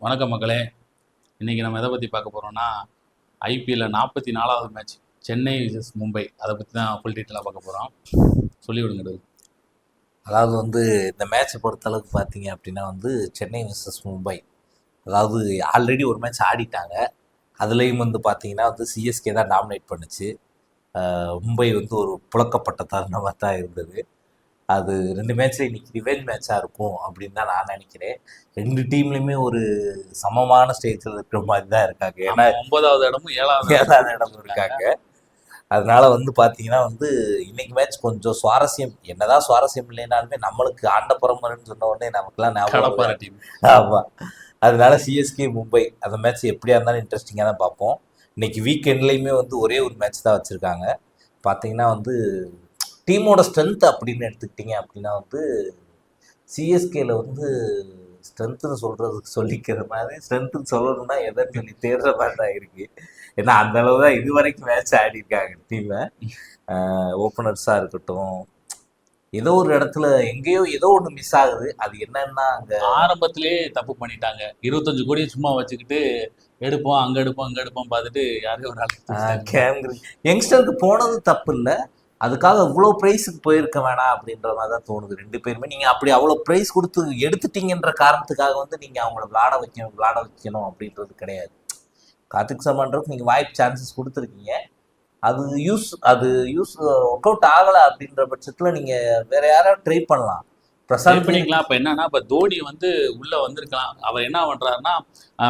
வணக்கம் மக்களே. இன்னைக்கு நம்ம எதை பற்றி பார்க்க போகிறோம்னா, ஐபிஎல்ல 44வது மேட்ச் சென்னை விசஸ் மும்பை. அதை பற்றி தான் ஃபுல் டீட்டெயிலாக பார்க்க போகிறோம். சொல்லி விடுங்க. அதாவது இந்த மேட்சை பொறுத்தளவுக்கு பார்த்தீங்க அப்படின்னா சென்னை விசஸ் மும்பை. அதாவது ஆல்ரெடி ஒரு மேட்ச் ஆடிட்டாங்க. அதுலேயும் பார்த்தீங்கன்னா சிஎஸ்கே தான் டாமினேட் பண்ணுச்சு. மும்பை ஒரு புழக்கப்பட்ட தருணமாக தான் இருந்தது. அது 2 மேட்ச்ல இன்னைக்கு ரிவெஞ்ச் மேட்சாக இருக்கும் அப்படின்னு தான் நான் நினைக்கிறேன். 2 டீம்லையுமே ஒரு சமமான ஸ்டேஜில் இருக்கிற மாதிரி தான் இருக்காங்க. ஏன்னா 9வது இடமும் 7வது இடமும் இருக்காங்க. அதனால பார்த்தீங்கன்னா இன்னைக்கு மேட்ச் கொஞ்சம் சுவாரஸ்யம், என்னதான் சுவாரஸ்யம் இல்லைனாலுமே நம்மளுக்கு ஆண்ட பரம்பரைன்னு சொன்ன உடனே நமக்குலாம் ஞாபகம். ஆமாம், அதனால சிஎஸ்கே மும்பை அந்த மேட்ச் எப்படியா இருந்தாலும் இன்ட்ரெஸ்டிங்காக தான் பார்ப்போம். இன்னைக்கு வீக்கெண்ட்லேயுமே ஒரே ஒரு மேட்ச் தான் வச்சுருக்காங்க. பார்த்தீங்கன்னா டீமோட ஸ்ட்ரென்த் அப்படின்னு எடுத்துக்கிட்டிங்க அப்படின்னா சிஎஸ்கேல ஸ்ட்ரென்த்துன்னு சொல்கிறதுக்கு சொல்லிக்கிற மாதிரி ஸ்ட்ரென்த்துன்னு சொல்லணும்னா எதைன்னு சொல்லி தேடுற மாதிரி தான் இருக்குது. ஏன்னா அந்த அளவு தான் இது வரைக்கும் மேட்ச் ஆடிருக்காங்க டீமை. ஓப்பனர்ஸாக இருக்கட்டும், ஏதோ ஒரு இடத்துல எங்கேயோ ஏதோ ஒன்று மிஸ் ஆகுது. அது என்னன்னா அங்கே ஆரம்பத்திலேயே தப்பு பண்ணிட்டாங்க. 25 கோடியை சும்மா வச்சுக்கிட்டு எடுப்போம் அங்கே எடுப்போம் பார்த்துட்டு யாரையும் ஒரு ஆள் யங்ஸ்டருக்கு போனது தப்பு இல்லை. அதுக்காக இவ்வளோ ப்ரைஸுக்கு போயிருக்க வேணாம் அப்படின்ற மாதிரி தான் தோணுது 2 பேருமே. நீங்கள் அப்படி அவ்வளோ ப்ரைஸ் கொடுத்து எடுத்துட்டீங்கன்ற காரணத்துக்காக நீங்கள் அவங்கள விளாட வைக்கணும் அப்படின்றது கிடையாது. கார்த்திக் சர்மான்றதுக்கு நீங்கள் வாய்ப்பு சான்சஸ் கொடுத்துருக்கீங்க. அது யூஸ் ஒர்க் அவுட் ஆகலை அப்படின்ற பட்சத்தில் நீங்கள் வேற யாராவது ட்ரை பண்ணலாம், பிரசாந்த் பண்ணிக்கலாம். இப்போ என்னன்னா, இப்போ தோனி உள்ள வந்திருக்கலாம். அவர் என்ன பண்றாருன்னா,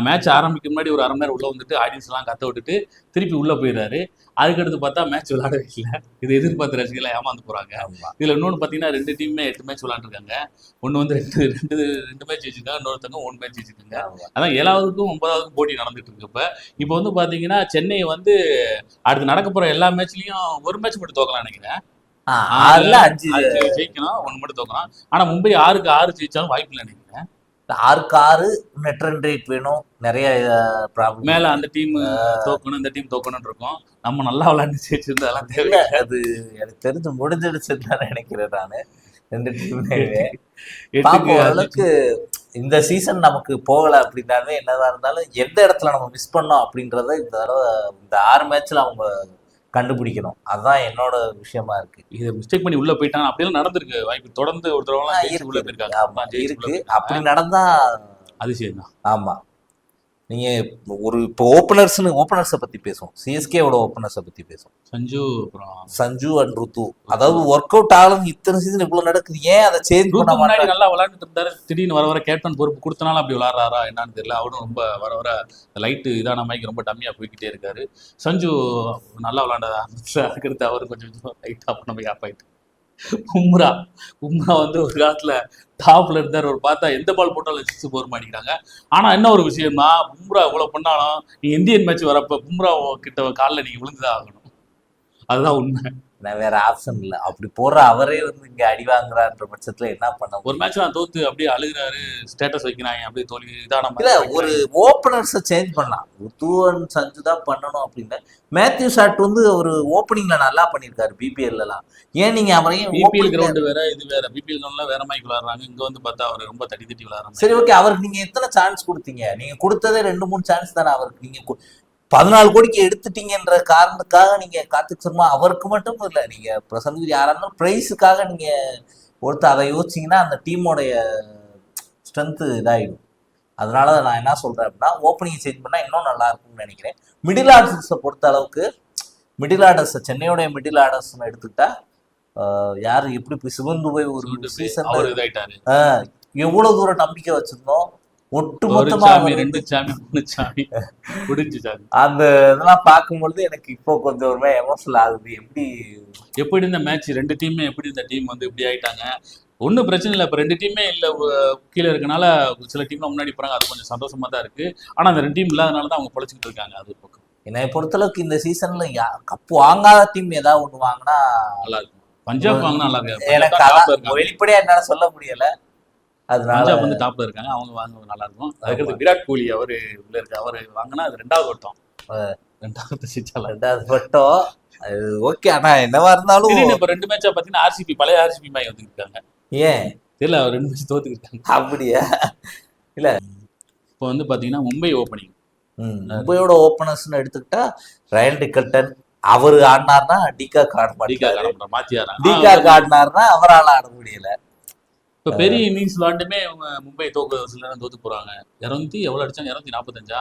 மேட்ச் ஆரம்பிக்க முன்னாடி ஒரு 1/2 மணி நேரம் உள்ள வந்துட்டு ஆடியன்ஸ் எல்லாம் கத்த விட்டுட்டு திருப்பி உள்ள போயிடுறாரு. அதுக்கடுத்து பார்த்தா மேட்ச் விளையாடவே இல்லை. இது எதிர்பார்த்து ரசிகர்கள் ஏமாந்து போறாங்க. இதுல இன்னொன்று பார்த்தீங்கன்னா 2 டீமுமே 8 மேட்ச் விளையாண்டுருக்காங்க. ஒன்று ரெண்டு மேட்ச் வச்சிருக்காங்க, இன்னொருத்தவங்க 1 மேட்ச் வச்சிருக்காங்க. அதான் 7வதுக்கும் 9வதுக்கும் போட்டி நடந்துட்டு இருக்கு. இப்போ பார்த்தீங்கன்னா சென்னை அடுத்து நடக்க போற எல்லா மேட்ச்லயும் ஒரு மேட்ச் மட்டும் தோக்கலாம் நினைக்கிறேன். 5 ஜெயிக்கணும், 1 மட்டும் தோக்கலாம். ஆனா மும்பை 6க்கு 6 ஜெயிச்சாலும் வாய்ப்பு இல்லை நினைக்கிறேன். 6க்கு 6 நெட் ரன் ரேட் வேணும், நிறைய ப்ராப்ளம். மேல அந்த டீம் தோக்கணும், இந்த டீம் தோக்கணும்னு இருக்கும். நம்ம நல்லா விளையாண்டு ஜெயிச்சிருந்தா அதெல்லாம் தேவை. அது எனக்கு தெரிஞ்சு முடிஞ்சிடுச்சுன்னு தான் நினைக்கிறேன் நான். 2 டீமுமே அளவுக்கு இந்த சீசன் நமக்கு போகலை அப்படின்னாலே என்னதான் இருந்தாலும் எந்த இடத்துல நம்ம மிஸ் பண்ணோம் அப்படின்றத இந்த தடவை இந்த 6 மேட்ச்ல அவங்க கண்டுபிடிக்கணும். அதுதான் என்னோட விஷயமா இருக்கு. இதை மிஸ்டேக் பண்ணி உள்ள போயிட்டாங்க அப்படியெல்லாம் நடந்திருக்கு. வாய்ப்பு தொடர்ந்து ஒரு தடவை இருக்கு. அப்படி நடந்தா அதிசயம் தான். ஆமா, நீங்க இப்போ ஓப்பனர்ஸை பத்தி பேசுவோம். சிஎஸ்கேவோட ஓப்பனர்ஸை பத்தி பேசுவோம். சஞ்சு அண்ட் ருத்து. அதாவது ஒர்க் அவுட் ஆகலாம். இத்தனை சீசன் இவ்வளவு நடக்குது, ஏன் அதை சேஞ்ச் பண்ண மாட்டாங்க? நல்லா விளையாண்டுட்டு இருந்தாரு, திடீர்னு வர கேப்டன் பொறுப்பு கொடுத்தனால அப்படி விளையாடுறாரா என்னன்னு தெரியல. அவரும் ரொம்ப வர லைட்டு இதான மாதிரி ரொம்ப டம்மியா போய்கிட்டே இருக்காரு. சஞ்சு நல்லா விளையாண்டதா அதுக்கடுத்து அவரு கொஞ்சம் லைட்டா நம்ம ஆஃப் ஆயிட்டு. பும்ரா ஒரு காலத்துல டாப்ல இருந்தார். ஒரு பார்த்தா எந்த பால் போட்டாலும் 6 போர் மாட்டிக்கிறாங்க. ஆனா என்ன ஒரு விஷயம்னா, பும்ரா இவ்வளவு பண்ணாலும் நீ இந்தியன் மேட்ச் வரப்ப பும்ரா கிட்ட காலில் நீங்க விழுந்துதான் ஆகணும். அதுதான் உண்மை. நான் வேற ஆப்ஷன் இல்லை. அப்படி போடுற அவரே இங்க அடி வாங்குறான்ற பட்சத்துல என்ன பண்ண? ஒரு மேட்ச் நான் தோத்து அப்படியே அழுகிறாரு, ஸ்டேட்டஸ் வைக்கிறாங்க, அப்படியே தோல்வி இதான. இல்ல, ஒரு ஓப்பனர்ஸை சேஞ்ச் பண்ணலாம். ருத்துவன் சஞ்சு தான் பண்ணணும் அப்படின்னு. மேத்யூ ஷாட் ஒரு ஓப்பனிங்ல நல்லா பண்ணியிருக்காரு பிபிஎல்லாம். ஏன் நீங்க அவரையும் பிபிஎல் கிரவுண்ட் வேற இது வேற, பிபிஎல் கிரவுண்ட்ல வேற மாதிரி விளையாடுறாங்க. இங்க பார்த்தா அவர் ரொம்ப தட்டி விளையாடுறாங்க. சரி, ஓகே. அவருக்கு நீங்க எத்தனை சான்ஸ் கொடுத்தீங்க? நீங்க கொடுத்ததே 2-3 சான்ஸ் தானே அவருக்கு. நீங்க 14 கோடிக்கு எடுத்துட்டீங்கன்ற காரணத்துக்காக நீங்க கார்த்திக் சர்மா அவருக்கு மட்டும் இல்லை, நீங்க பிரசந்த் யாரா இருந்தாலும் பிரைஸுக்காக நீங்க அதை யோசிச்சிங்கன்னா அந்த டீமோடைய ஸ்ட்ரென்த்து இதாகிடும். அதனால நான் என்ன சொல்றேன் அப்படின்னா, ஓப்பனிங் சேஞ்ச் பண்ணா இன்னும் நல்லா இருக்கும்னு நினைக்கிறேன். மிடில் ஆர்டர்ஸை பொறுத்த அளவுக்கு சென்னையோடைய மிடில் ஆர்டர்ஸ்ன்னு எடுத்துக்கிட்டா யாரு எப்படி சிவந்து போய் ஒரு சீசன் எவ்வளவு தூரம் நம்பிக்கை வச்சிருந்தோம். ஒட்டுமொத்தமா 2 சாமி 3 சாமி அந்த இதெல்லாம் பார்க்கும்பொழுது எனக்கு இப்போ கொஞ்சம் ஒரு எமோஷனல் ஆகுது. எப்படி இந்த மேட்ச் 2 டீமே எப்படி இந்த டீம் இப்படி ஆயிட்டாங்க. ஒன்றும் பிரச்சனை இல்லை. இப்போ 2 டீமே இல்லை, கீழே இருக்கனால சில டீம்லாம் முன்னாடி போறாங்க. அது கொஞ்சம் சந்தோஷமா தான் இருக்கு. ஆனா அந்த 2 டீம் இல்லாதனால தான் அவங்க பொழைச்சிக்கிட்டு இருக்காங்க. அது ஒரு பக்கம். என்னை பொறுத்தளவுக்கு இந்த சீசன்ல கப்பு வாங்காத டீம் ஏதாவது ஒன்று வாங்கினா நல்லா இருக்கும். பஞ்சாப் வாங்கினா நல்லா இருக்கு. எனக்கு வெளிப்படையா என்னால சொல்ல முடியல. அதனால டாப்ல இருக்காங்க, அவங்க வாங்க நல்லா இருக்கும். அதுக்கடுத்து விராட் கோலி அவரு உள்ள இருக்கு. அவரு வாங்கினா அது 2வது வட்டம். 2வது வட்டம். ஓகே. ஆனா என்னவா இருந்தாலும் இப்ப 2 மேட்சா பாத்தீங்கன்னா ஆர்சிபி பழைய ஆர்சிபி மாதிரி வந்துருக்காங்க. ஏன் தெரியல, 2 மேட்ச் தோத்துக்கிட்டாங்க. அப்படியா? இல்ல, இப்போ வந்து பாத்தீங்கன்னா மும்பை ஓப்பனிங் மும்பையோட ஓப்பனர்ஸ்னு எடுத்துக்கிட்டா ரயன் டிக்கல்டன் அவரு ஆடினார்னா டிகாக் ஆட மாட்டாரு, டிகாக் ஆடினார்னா அவரால் ஆட முடியல. இப்ப பெரிய இன்னிங்ஸ் விளாண்டுமே அவங்க மும்பை சில நேரம் தோத்து போறாங்க. 200 எவ்வளவு அடிச்சாங்க? 245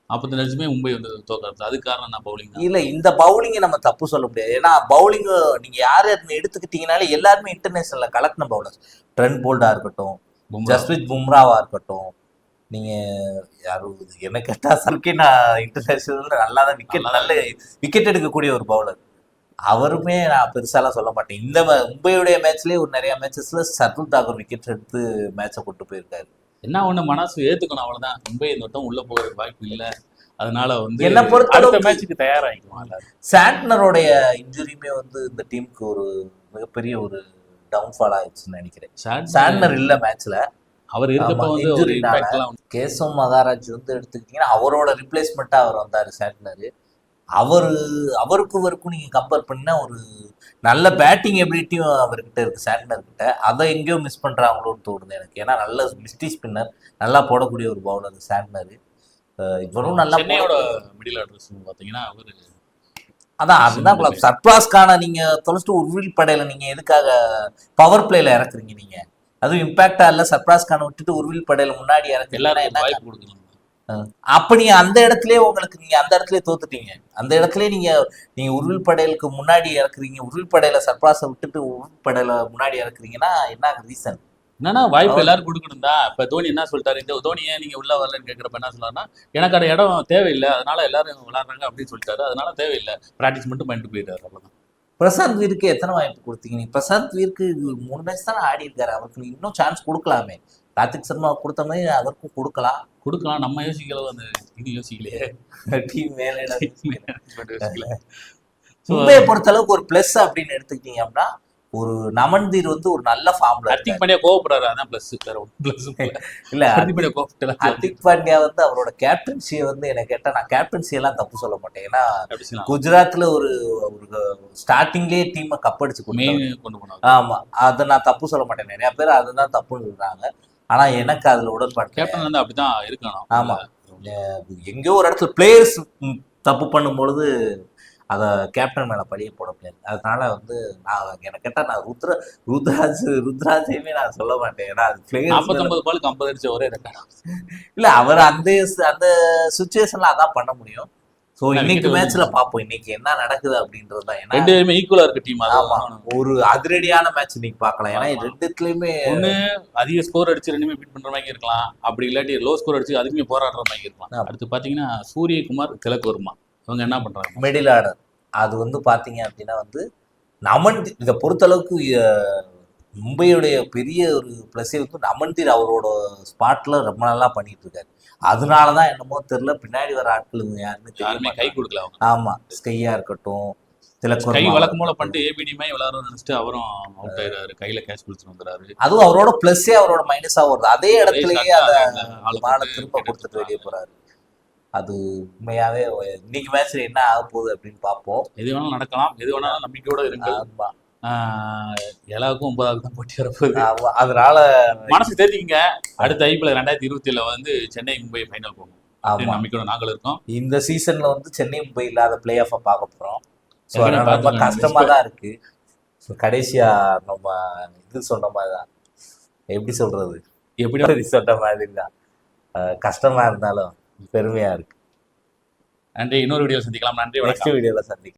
45 அடிச்சுமே மும்பை வந்து தோக்கிறது. அதுக்கு காரணம் நான் பவுலிங் தான். இல்ல இந்த பவுலிங்கை நம்ம தப்பு சொல்ல முடியாது. ஏன்னா பவுலிங் நீங்க யார் எடுத்துக்கிட்டீங்கனாலே எல்லாருமே இன்டர்நேஷனல்ல கலக்கின பவுலர்ஸ். ட்ரெண்ட் போல்டா இருக்கட்டும், ஜஸ்பிரித் பும்ராவா இருக்கட்டும், நீங்க யாரும் என்ன கேட்டா சல்கினா இன்டர்நேஷனல் நல்லா தான் நல்ல விக்கெட் எடுக்கக்கூடிய ஒரு பவுலர். அவருமே நான் பெருசாலாம் சொல்ல மாட்டேன். இந்த மும்பையுடைய மேட்ச்லயே ஒரு நிறைய மேட்சஸ்ல சர்துல் தாக்கூர் விக்கெட் எடுத்து மேட்சை கொண்டு போயிருக்காரு. என்ன ஒண்ணு மனசு ஏத்துக்கணும், அவ்வளவுதான். மும்பை இந்த வட்டம் உள்ள போகிறதுக்கு வாய்ப்பு இல்லை. அதனால வந்து என்ன பொறுத்த அடுத்த மேட்சுக்கு தயாராகிக்குவாங்க. சாண்ட்னருடைய இன்ஜுரியுமே வந்து இந்த டீமுக்கு ஒரு மிகப்பெரிய ஒரு டவுன்ஃபால் ஆயிடுச்சுன்னு நினைக்கிறேன். சாண்ட்னர் இல்ல மேட்ச்ல, அவர் இருக்கப்ப வந்து ஒரு இம்பாக்ட்லாம் கேசவ் மகாராஜ் வந்து எடுத்துக்கிட்டீங்கன்னா அவரோட ரிப்ளேஸ்மெண்ட்டா அவர் வந்தாரு சாண்ட்னர். அவருக்கும் இவருக்கும் நீங்க கம்பேர் பண்ணா ஒரு நல்ல பேட்டிங் எபிலிட்டியும் அவர்கிட்ட இருக்கு சாண்ட்னர் கிட்ட. அதை எங்கேயோ மிஸ் பண்றாங்களோன்னு தோணுது எனக்கு. ஏன்னா நல்ல மிஸ்டி ஸ்பின்னர், நல்லா போடக்கூடிய ஒரு பவுலர் சாண்ட்னர். இவரும் நல்லா மிடில் ஆர்டர்ஸ் பாத்தீங்கன்னா அவரு அதுதான் சர்ப்ராஸ்கான நீங்க தொலைச்சிட்டு உருவில் படையில நீங்க எதுக்காக பவர் பிளேல இறக்குறீங்க? நீங்க அதுவும் இம்பாக்டா இல்ல, சர்ப்ராஸ்கான விட்டுட்டு உருவில் படையில முன்னாடி இறக்குறீங்க. அப்ப நீங்க அந்த இடத்துலயே உங்களுக்கு நீங்க அந்த இடத்துல தோத்துட்டீங்க. அந்த இடத்துல நீங்க உருவில் படையலுக்கு முன்னாடி இறக்குறீங்க, உருவில் படையில சர்ப்ராஸை விட்டுட்டு உருவில் படையில முன்னாடி இறக்குறீங்கன்னா என்ன ரீசன்? என்னன்னா வாய்ப்பு எல்லாரும் கொடுக்கணும் தான். இப்ப தோனி என்ன சொல்லிட்டாரு, இந்த தோனி ஏன் நீங்க உள்ள வரலன்னு கேட்கறப்ப என்ன சொல்லாருன்னா, எனக்கு அந்த இடம் தேவையில்லை, அதனால எல்லாரும் விளையாடுறாங்க அப்படின்னு சொல்லிட்டாரு. அதனால தேவையில்லை, பிராக்டிஸ் மட்டும் பண்ணிட்டு போயிட்டாரு. அவ்வளவுதான். பிரசாந்த் வீருக்கு எத்தனை வாய்ப்பு கொடுத்தீங்க? நீ பிரசாந்த் வீருக்கு 3 மேட்ச் தானே ஆடி இருக்காரு. அவருக்கு இன்னும் சான்ஸ் கொடுக்கலாமே. கார்த்திக் சர்மா கொடுத்த மாதிரி அவருக்கும் கொடுக்கலாம். நம்ம யோசிக்கல, அந்த இது யோசிக்கலையே, டீம் மேலே. மும்பையை பொறுத்த அளவுக்கு ஒரு பிளஸ் அப்படின்னு எடுத்துக்கிட்டீங்க அப்படின்னா, ஒரு நமன்தீர் வந்து ஒரு நல்ல ஃபார்ம்ல ஹர்திக் பாண்டியா கோவப்படுறாரு. அதான் பிளஸ். இல்ல ஹர்திக் பாண்டியா வந்து அவரோட கேப்டன்சியை வந்து என்ன கேட்டா, நான் கேப்டன்சி எல்லாம் தப்பு சொல்ல மாட்டேன். ஏன்னா குஜராத்ல ஒரு ஸ்டார்டிங்லயே டீமை கப்படிச்சு கொண்டு போனாங்க. ஆமா, அதை நான் தப்பு சொல்ல மாட்டேன். நிறைய பேர் அதுதான் தப்புன்னு சொல்றாங்க. ஆனா எனக்கு அதுல உடன்பாடு. கேப்டன் வந்து அப்படிதான் இருக்கணும். ஆமா, எங்கேயோ ஒரு இடத்துல பிளேயர்ஸ் தப்பு பண்ணும்பொழுது அதை கேப்டன் மேல பழிய போட முடியாது. அதனால வந்து நான் என்ன கேட்டா நான் ருத்ராஜையுமே நான் சொல்ல மாட்டேன். ஏன்னா அது பிளேயர் 49 பாலுக்கு 50 அடிச்ச ஒரே ரெக்கார்ட். இல்ல அவர் அந்த சுச்சுவேஷன்ல அதான் பண்ண முடியும். சோ இன்னைக்கு மேட்ச்ல பாப்போம் இன்னைக்கு என்ன நடக்குது அப்படின்றதுதான். ஏன்னா ரெண்டு பேருமே ஈக்குவலா இருக்கு டீம். ஆமா, ஒரு அதிரடியான மேட்ச் இன்னைக்கு பார்க்கலாம். ஏன்னா ரெண்டுத்துலயுமே ஒண்ணு அதிக ஸ்கோர் அடிச்சு ரெண்டுமே பீட் பண்ற மாதிரி இருக்கலாம், அப்படி இல்லாட்டி லோ ஸ்கோர் அடிச்சு அதுக்குமே போராடுற மாதிரி இருக்கலாம். அடுத்து பாத்தீங்கன்னா சூரியகுமார், திலக் வர்மா இவங்க என்ன பண்றாங்க மிடில் ஆர்டர். அது வந்து பாத்தீங்க அப்படின்னா வந்து நமன்தீர் இதை பொறுத்தளவுக்கு மும்பையுடைய பெரிய ஒரு பிளஸே வந்து நமன்தீர் அவரோட ஸ்பாட்ல ரொம்ப நல்லா பண்ணிட்டு இருக்காரு. அதனாலதான் என்னமோ தெரியல பின்னாடி வர ஆட்கள் யாருமே கை கொடுக்கல. ஆமா, ஸ்கையா இருக்கட்டும், கை வழக்கம் போல பண்ணிட்டு ஏபிடி மாதிரி விளையாடுறோம்னு நினைச்சிட்டு அவரும் அவுட் ஆயிடுறாரு. கையில கேஷ் கொடுத்துட்டு வந்துறாரு. அதுவும் அவரோட பிளஸ்ஸே அவரோட மைனஸா வருது. அதே இடத்துலயே அதை திரும்ப கொடுத்துட்டு வெளியே போறாரு. அது உண்மையாவே இன்னைக்கு மேட்ச்ல என்ன ஆக போகுது அப்படின்னு பார்ப்போம். எது வேணாலும் நடக்கலாம், எது வேணாலும் நம்பிக்கையோட இருங்க. எல்லாருக்கும் 9வது தான் போட்டி வரப்போகுது. அதனால மனசு தேத்திக்கிங்க. அடுத்த ஐபிஎல் 2027 வந்து சென்னை மும்பை ஃபைனல் போகும். நம்பிக்கையோட நாங்கள் இருக்கோம். இந்த சீசன்ல வந்து சென்னை மும்பை இல்லாத பிளே ஆஃபை பார்க்க போறோம். ரொம்ப கஷ்டமா தான் இருக்கு. கடைசியா நம்ம இது சொன்ன மாதிரிதான், எப்படி சொல்றது, எப்படி சொன்ன மாதிரி தான். கஷ்டமா இருந்தாலும் பெருமையா இருக்கு. நன்றி. இன்னொரு வீடியோ சந்திக்கலாம். நன்றி. நெக்ஸ்ட் வீடியோல சந்திக்கலாம்.